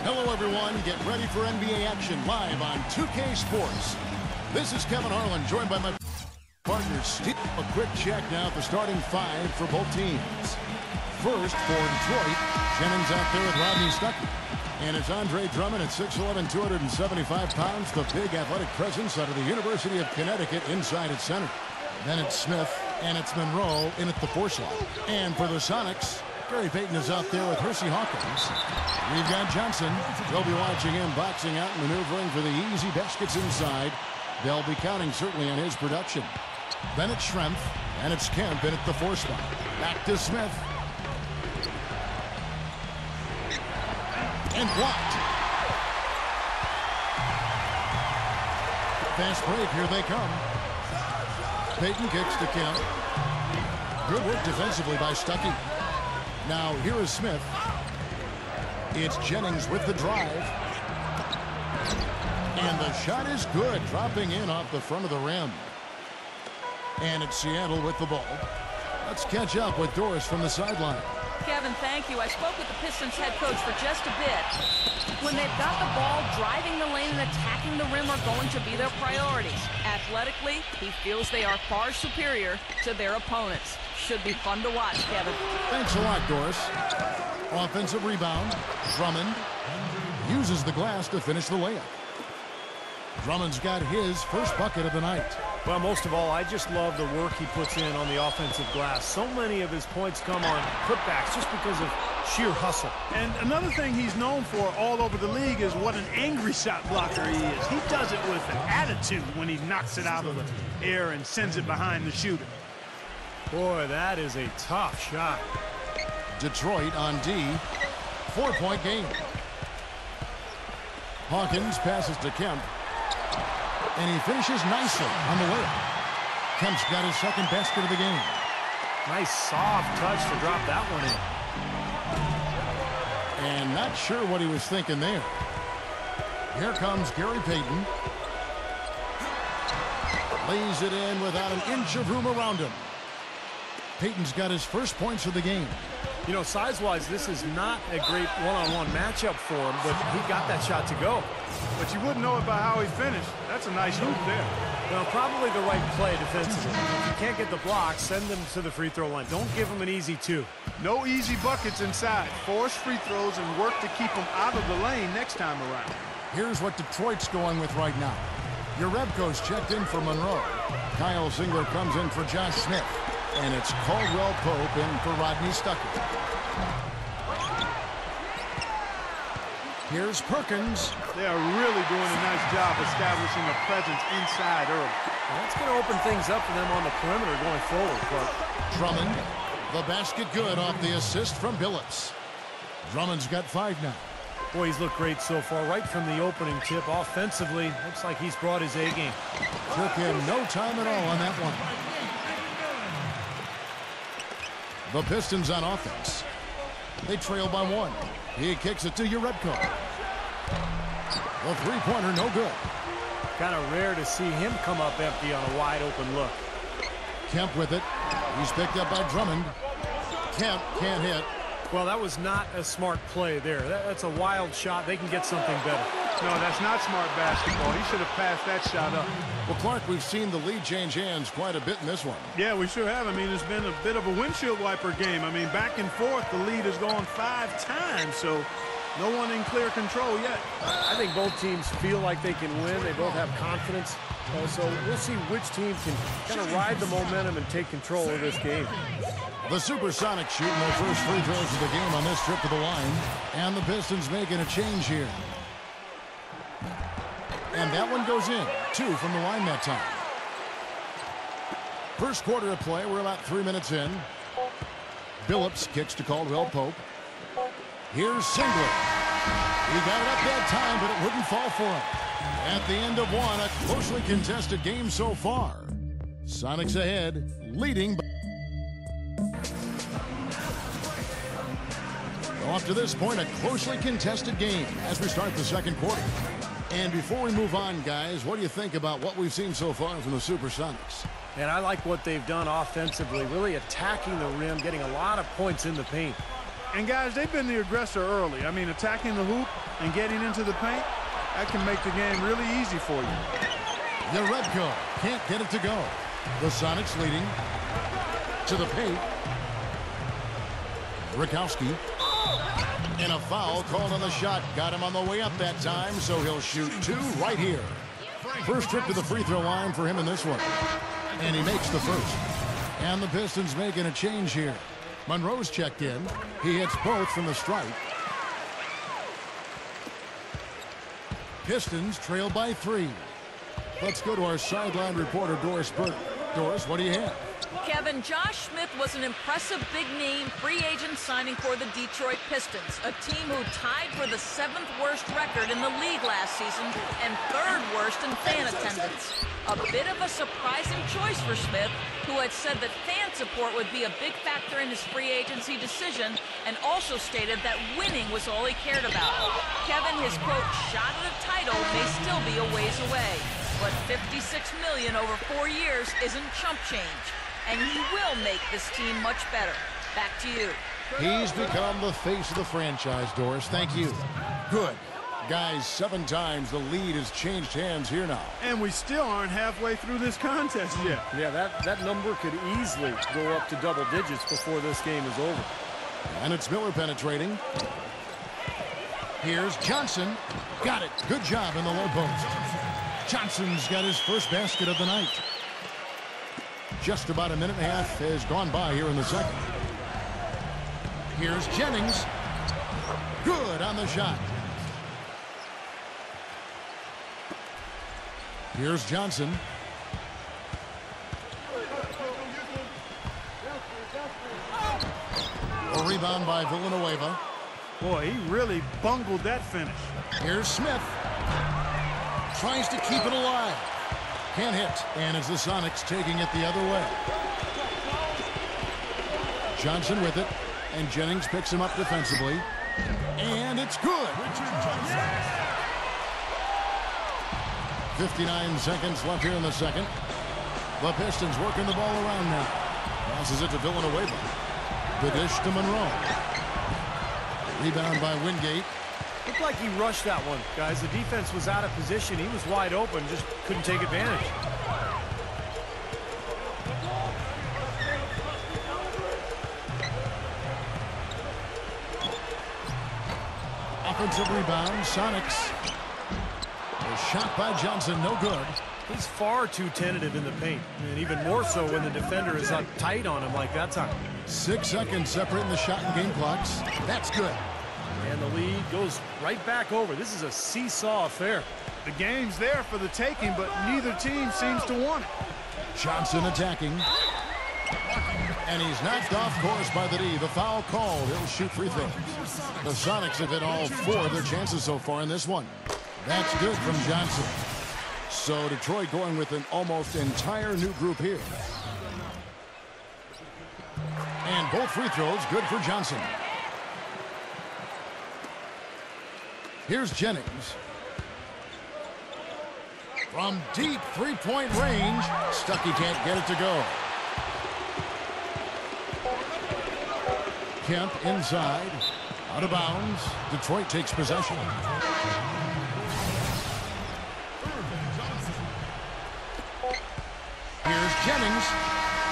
Hello, everyone. Get ready for NBA action live on 2K Sports. This is Kevin Harlan, joined by my partner, Steve. A quick check now at the starting five for both teams. First, for Detroit, Jennings out there with Rodney Stuckey. And it's Andre Drummond at 6'11", 275 pounds, the big athletic presence out of the University of Connecticut inside at center. Then it's Smith, and it's Monroe in at the 4 slot. And for the Sonics, Gary Payton is out there with Hersey Hawkins. We've got Johnson. They'll be watching him boxing out and maneuvering for the easy baskets inside. They'll be counting certainly on his production. Then it's Schrempf, and it's Kemp in at the 4 spot. Back to Smith. And blocked. Fast break, here they come. Payton kicks to Kemp. Good work defensively by Stuckey. Now here is Smith. It's Jennings with the drive. And the shot is good, dropping in off the front of the rim. And it's Seattle with the ball. Let's catch up with Doris from the sideline. Kevin, thank you. I spoke with the Pistons head coach for just a bit. When they've got the ball, driving the lane and attacking the rim are going to be their priorities. Athletically, he feels they are far superior to their opponents. Should be fun to watch, Kevin. Thanks a lot, Doris. Offensive rebound. Drummond uses the glass to finish the layup. Drummond's got his first bucket of the night. Well, most of all, I just love the work he puts in on the offensive glass. So many of his points come on putbacks just because of sheer hustle. And another thing he's known for all over the league is what an angry shot blocker he is. He does it with an attitude when he knocks it out of the air and sends it behind the shooter. Boy, that is a tough shot. Detroit on D. 4-point game. Hawkins passes to Kemp. And he finishes nicely on the layup. Kemp's got his second basket of the game. Nice soft touch to drop that one in. And not sure what he was thinking there. Here comes Gary Payton. Lays it in without an inch of room around him. Payton's got his first points of the game. You know, size-wise, this is not a great one-on-one matchup for him, but he got that shot to go. But you wouldn't know it by how he finished. That's a nice hoop there. Well, probably the right play defensively. If you can't get the block, send them to the free throw line. Don't give them an easy 2. No easy buckets inside. Force free throws and work to keep them out of the lane next time around. Here's what Detroit's going with right now. Urebko's checked in for Monroe. Kyle Singler comes in for Josh Smith. And it's Caldwell Pope in for Rodney Stuckey. Here's Perkins. They are really doing a nice job establishing a presence inside early. And that's going to open things up for them on the perimeter going forward, Clark. Drummond, the basket good off the assist from Billups. Drummond's got 5 now. Boy, he's looked great so far, right from the opening tip. Offensively, looks like he's brought his A game. Took him no time at all on that one. The Pistons on offense. They trail by 1. He kicks it to Urebko. The three-pointer, no good. Kind of rare to see him come up empty on a wide-open look. Kemp with it. He's picked up by Drummond. Kemp can't hit. Well, that was not a smart play there. That's a wild shot. They can get something better. No, that's not smart basketball. He should have passed that shot up. Well, Clark, we've seen the lead change hands quite a bit in this one. Yeah, we sure have. I mean, it's been a bit of a windshield wiper game. I mean, back and forth, the lead has gone 5 times, so no one in clear control yet. I think both teams feel like they can win. They both have confidence. So we'll see which team can kind of ride the momentum and take control of this game. The Supersonics shooting their first free throws of the game on this trip to the line. And the Pistons making a change here. And that one goes in. 2 from the line that time. First quarter of play. We're about 3 minutes in. Billups kicks to Caldwell Pope. Here's Singler. He got it up that time, but it wouldn't fall for him. At the end of one, a closely contested game so far. Sonics ahead, leading by... Up to this point, a closely contested game as we start the second quarter. And before we move on, guys, what do you think about what we've seen so far from the Supersonics? And I like what they've done offensively, really attacking the rim, getting a lot of points in the paint. And guys, they've been the aggressor early. I mean, attacking the hoop and getting into the paint, that can make the game really easy for you. The Redco can't get it to go. The Sonics leading to the paint. Rakowski. And a foul called on the shot. Got him on the way up that time, so he'll shoot 2 right here. First trip to the free throw line for him in this one. And he makes the first. And the Pistons making a change here. Monroe's checked in. He hits both from the stripe. Pistons trail by 3. Let's go to our sideline reporter, Doris Burke. Doris, what do you have? Kevin, Josh Smith was an impressive big-name free agent signing for the Detroit Pistons, a team who tied for the 7th worst record in the league last season and 3rd worst in fan attendance. A bit of a surprising choice for Smith, who had said that fan support would be a big factor in his free agency decision and also stated that winning was all he cared about. Kevin, his quote, shot at a title may still be a ways away, but $56 million over 4 years isn't chump change. And he will make this team much better. Back to you. He's become the face of the franchise, Doris. Thank you. Good. Guys, 7 times the lead has changed hands here now. And we still aren't halfway through this contest yet. Yeah, that number could easily go up to double digits before this game is over. And it's Miller penetrating. Here's Johnson. Got it. Good job in the low post. Johnson's got his first basket of the night. Just about a minute and a half has gone by here in the second. Here's Jennings. Good on the shot. Here's Johnson. A rebound by Villanueva. Boy, he really bungled that finish. Here's Smith. Tries to keep it alive. Can't hit. And it's the Sonics taking it the other way. Johnson with it. And Jennings picks him up defensively. And it's good. 59 seconds left here in the second. The Pistons working the ball around now. Passes it to Villanueva. The dish to Monroe. Rebound by Wingate. Looked like he rushed that one, guys. The defense was out of position. He was wide open, just couldn't take advantage. Offensive rebound, Sonics. A shot by Johnson, no good. He's far too tentative in the paint, and even more so when the defender is up tight on him like that time. 6 seconds separating the shot and game clocks. That's good. And the lead goes right back over. This is a seesaw affair. The game's there for the taking, but neither team seems to want it. Johnson attacking. And he's knocked off course by the D. The foul called. He'll shoot free throws. The Sonics have hit all 4 of their chances so far in this one. That's good from Johnson. So Detroit going with an almost entire new group here. And both free throws good for Johnson. Here's Jennings. From deep three-point range. Stuckey can't get it to go. Kemp inside. Out of bounds. Detroit takes possession. Here's Jennings.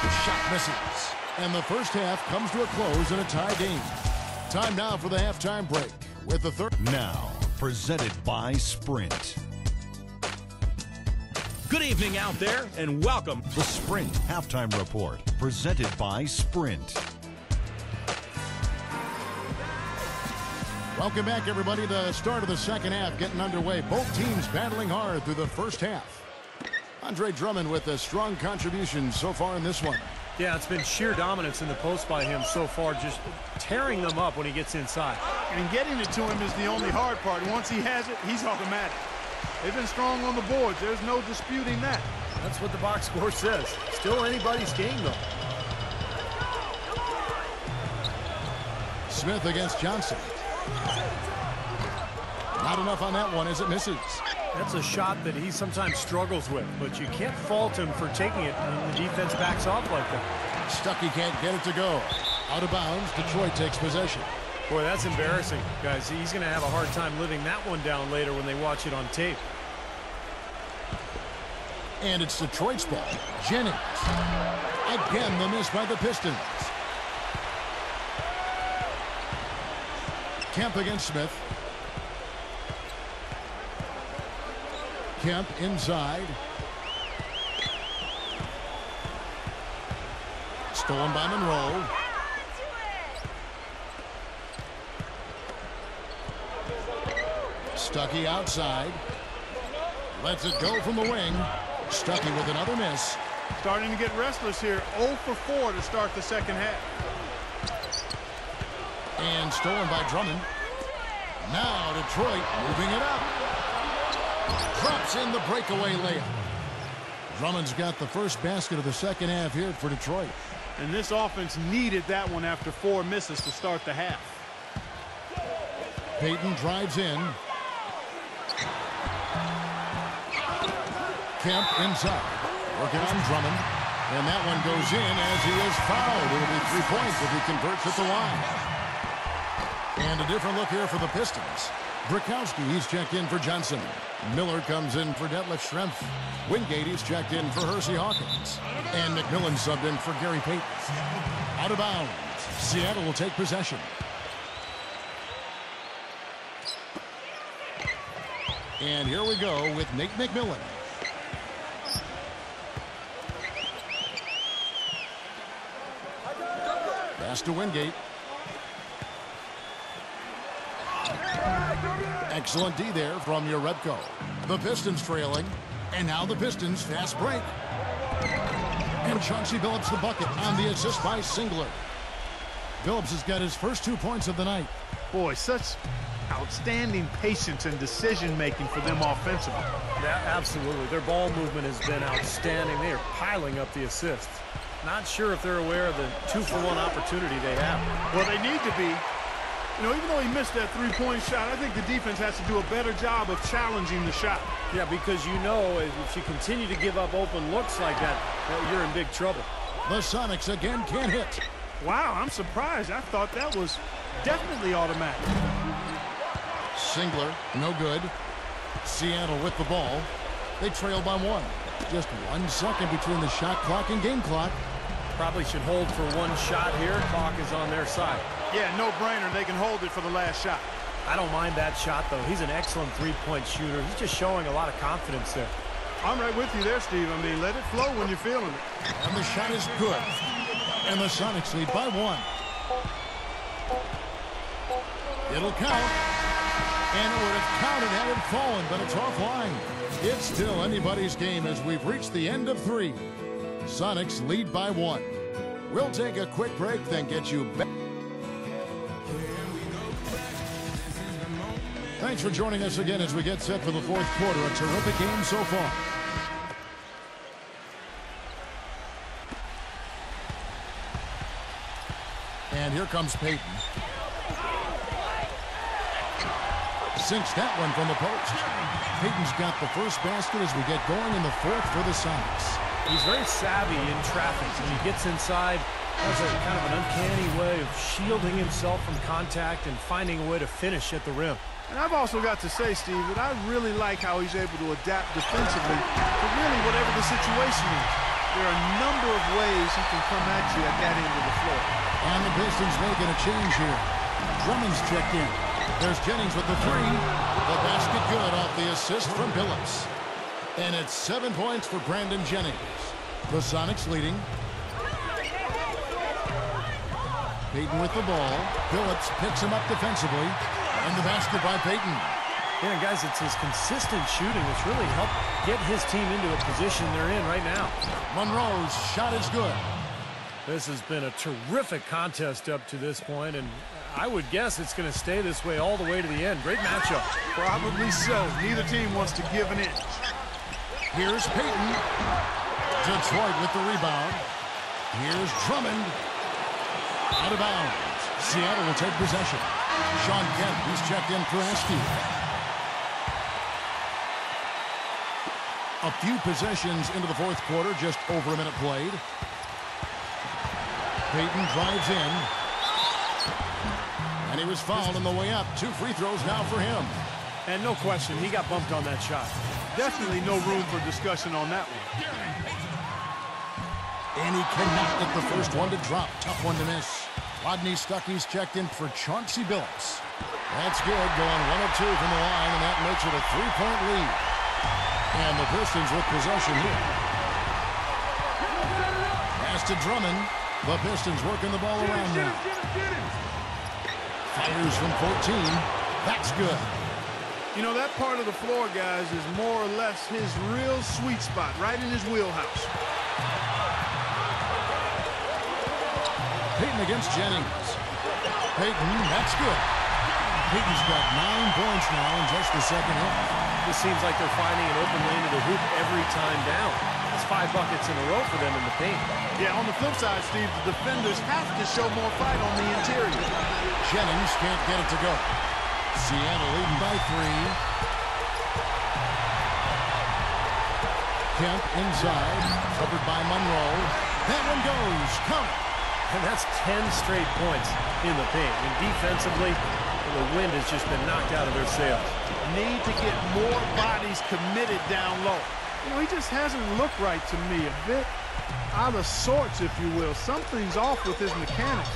The shot misses. And the first half comes to a close in a tie game. Time now for the halftime break with the third. Now, presented by Sprint. Good evening out there, and welcome. The Sprint Halftime Report, presented by Sprint. Welcome back, everybody. The start of the second half getting underway. Both teams battling hard through the first half. Andre Drummond with a strong contribution so far in this one. Yeah, it's been sheer dominance in the post by him so far, just tearing them up when he gets inside. And getting it to him is the only hard part. Once he has it, he's automatic. They've been strong on the boards. There's no disputing that. That's what the box score says. Still anybody's game, though. Smith against Johnson. Not enough on that one as it misses. That's a shot that he sometimes struggles with, but you can't fault him for taking it when the defense backs off like that. Stuckey can't get it to go. Out of bounds, Detroit takes possession. Boy, that's embarrassing, guys. He's going to have a hard time living that one down later when they watch it on tape. And it's Detroit's ball. Jennings. Again, the miss by the Pistons. Kemp against Smith. Kemp inside. Stolen by Monroe. Stuckey outside. Lets it go from the wing. Stuckey with another miss. Starting to get restless here. 0 for 4 to start the second half. And stolen by Drummond. Now Detroit moving it up. Drops in the breakaway layup. Drummond's got the first basket of the second half here for Detroit. And this offense needed that one after 4 misses to start the half. Payton drives in. Kemp inside. Working on Drummond. And that one goes in as he is fouled. It'll be 3 points if he converts at the line. And a different look here for the Pistons. Brikowski, he's checked in for Johnson. Miller comes in for Detlef Schrempf. Wingate, he's checked in for Hersey Hawkins. And McMillan subbed in for Gary Payton. Out of bounds. Seattle will take possession. And here we go with Nate McMillan. Pass to Wingate. Excellent D there from Urebko. The Pistons trailing. And now the Pistons fast break. And Chauncey Billups the bucket on the assist by Singler. Billups has got his first 2 points of the night. Boy, such outstanding patience and decision-making for them offensively. Yeah, absolutely. Their ball movement has been outstanding. They are piling up the assists. Not sure if they're aware of the 2-for-1 opportunity they have. Well, they need to be. You know, even though he missed that 3-point shot, I think the defense has to do a better job of challenging the shot. Yeah, because you know if you continue to give up open looks like that, well, you're in big trouble. The Sonics again can't hit. Wow, I'm surprised. I thought that was definitely automatic. Singler, no good. Seattle with the ball. They trail by 1. Just 1 second between the shot clock and game clock. Probably should hold for 1 shot here. Clock is on their side. Yeah, no-brainer. They can hold it for the last shot. I don't mind that shot, though. He's an excellent 3-point shooter. He's just showing a lot of confidence there. I'm right with you there, Steve. I mean, let it flow when you're feeling it. And the shot is good. And the Sonics lead by 1. It'll count. And it would have counted had it fallen, but it's offline. It's still anybody's game as we've reached the end of 3. Sonics lead by 1. We'll take a quick break, then get you back. Thanks for joining us again as we get set for the 4th quarter. A terrific game so far. And here comes Payton. Sinks that one from the post. Payton's got the first basket as we get going in the 4th for the Sonics. He's very savvy in traffic. When he gets inside, has a kind of an uncanny way of shielding himself from contact and finding a way to finish at the rim. And I've also got to say, Steve, that I really like how he's able to adapt defensively to really whatever the situation is. There are a number of ways he can come at you at that end of the floor. And the Pistons making a change here. Drummond's checked in. There's Jennings with the 3. The basket good off the assist from Billups. And it's 7 points for Brandon Jennings. The Sonics leading. Payton with the ball. Billups picks him up defensively. And the basket by Payton. Yeah, guys, it's his consistent shooting that's really helped get his team into a position they're in right now. Monroe's shot is good. This has been a terrific contest up to this point, and I would guess it's going to stay this way all the way to the end. Great matchup. Probably so. Neither team wants to give an inch. Here's Payton. Detroit with the rebound. Here's Drummond. Out of bounds. Seattle will take possession. Sean Kemp, he's checked in for Estadio. A few possessions into the 4th quarter, just over a minute played. Payton drives in. And And he was fouled on the way up. 2 free throws now for him. And no question, he got bumped on that shot. Definitely no room for discussion on that one. And he cannot get the first one to drop. Tough one to miss. Rodney Stuckey's checked in for Chauncey Billups. That's good, going 1 of 2 from the line, and that makes it a 3-point lead. And the Pistons with possession here. Pass to Drummond. The Pistons working the ball around now. Fires from 14. That's good. You know, that part of the floor, guys, is more or less his real sweet spot, right in his wheelhouse. Payton against Jennings. Payton, that's good. Payton's got 9 points now in just the second half. This seems like they're finding an open lane to the hoop every time down. It's 5 buckets in a row for them in the paint. Yeah, on the flip side, Steve, the defenders have to show more fight on the interior. Jennings can't get it to go. Seattle leading by 3. Kemp inside, covered by Monroe. That one goes. Count. And that's 10 straight points in the paint. And defensively, the wind has just been knocked out of their sails. Need to get more bodies committed down low. You know, he just hasn't looked right to me. A bit out of sorts, if you will. Something's off with his mechanics,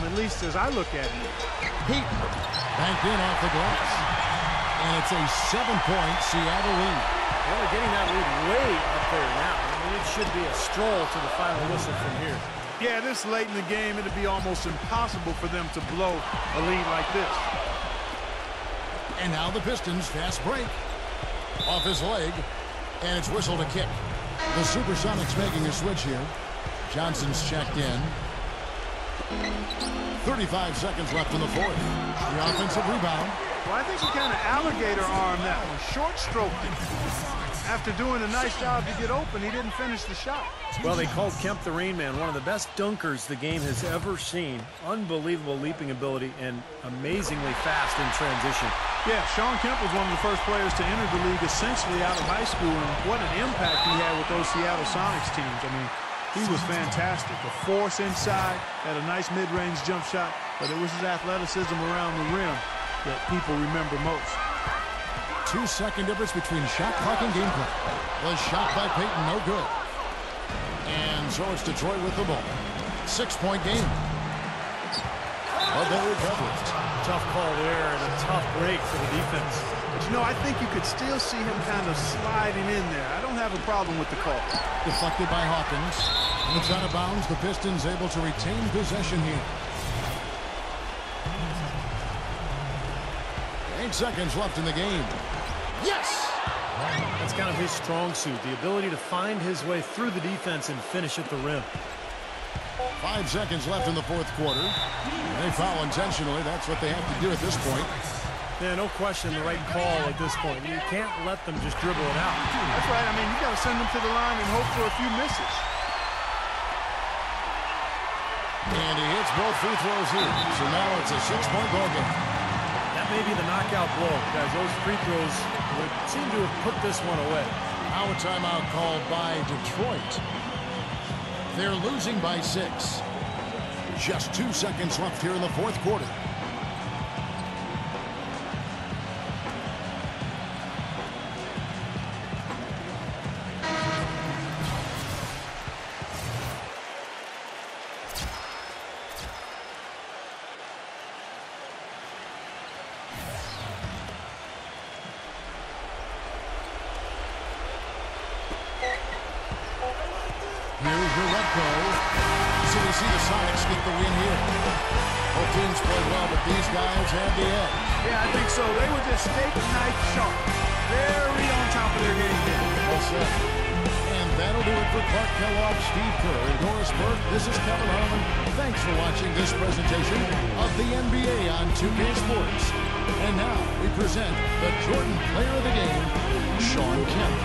at least as I look at him. Heat banked in off the glass. And it's a 7-point Seattle lead. Well, they're getting that lead way up there now. I mean, it should be a stroll to the final whistle from here. Yeah, this late in the game, it'd be almost impossible for them to blow a lead like this. And now the Pistons fast break. Off his leg, and it's whistled a kick. The Supersonics making a switch here. Johnson's checked in. 35 seconds left in the fourth. The offensive rebound. Well, I think he kind of alligator-armed that one. Short-stroked it. After doing a nice job to get open, he didn't finish the shot. Well, they called Kemp the Rain Man, one of the best dunkers the game has ever seen. Unbelievable leaping ability and amazingly fast in transition. Yeah, Shawn Kemp was one of the first players to enter the league essentially out of high school, and what an impact he had with those Seattle Sonics teams. I mean, he was fantastic. A force inside, had a nice mid-range jump shot, but it was his athleticism around the rim that people remember most. 2-second difference between shot clock and game clock. The shot by Payton, no good. And so it's Detroit with the ball. 6-point game. But they recover it. Tough call there and a tough break for the defense. But, you know, I think you could still see him kind of sliding in there. I don't have a problem with the call. Deflected by Hawkins. And it's out of bounds. The Pistons able to retain possession here. 8 seconds left in the game. Yes! That's kind of his strong suit, the ability to find his way through the defense and finish at the rim. 5 seconds left in the fourth quarter. They foul intentionally. That's what they have to do at this point. Yeah, no question, the right call at this point. You can't let them just dribble it out. That's right. I mean, you got to send them to the line and hope for a few misses. And he hits both free throws here. So now it's a 6-point ball game. That may be the knockout blow, guys. Those free throws would seem to have put this one away. Now a timeout called by Detroit. They're losing by 6. Just 2 seconds left here in the fourth quarter. Here's your Redco. So we see the Sonics get the win here. Both teams played well, but these guys had the edge. Yeah, I think so. They were just steak knife sharp. Very on top of their game here. Well said. And that'll do it for Clark Kellogg, Steve Kerr, and Doris Burke. This is Kevin Harlan. Thanks for watching this presentation of the NBA on 2K Sports. And now we present the Jordan Player of the Game, Shawn Kemp.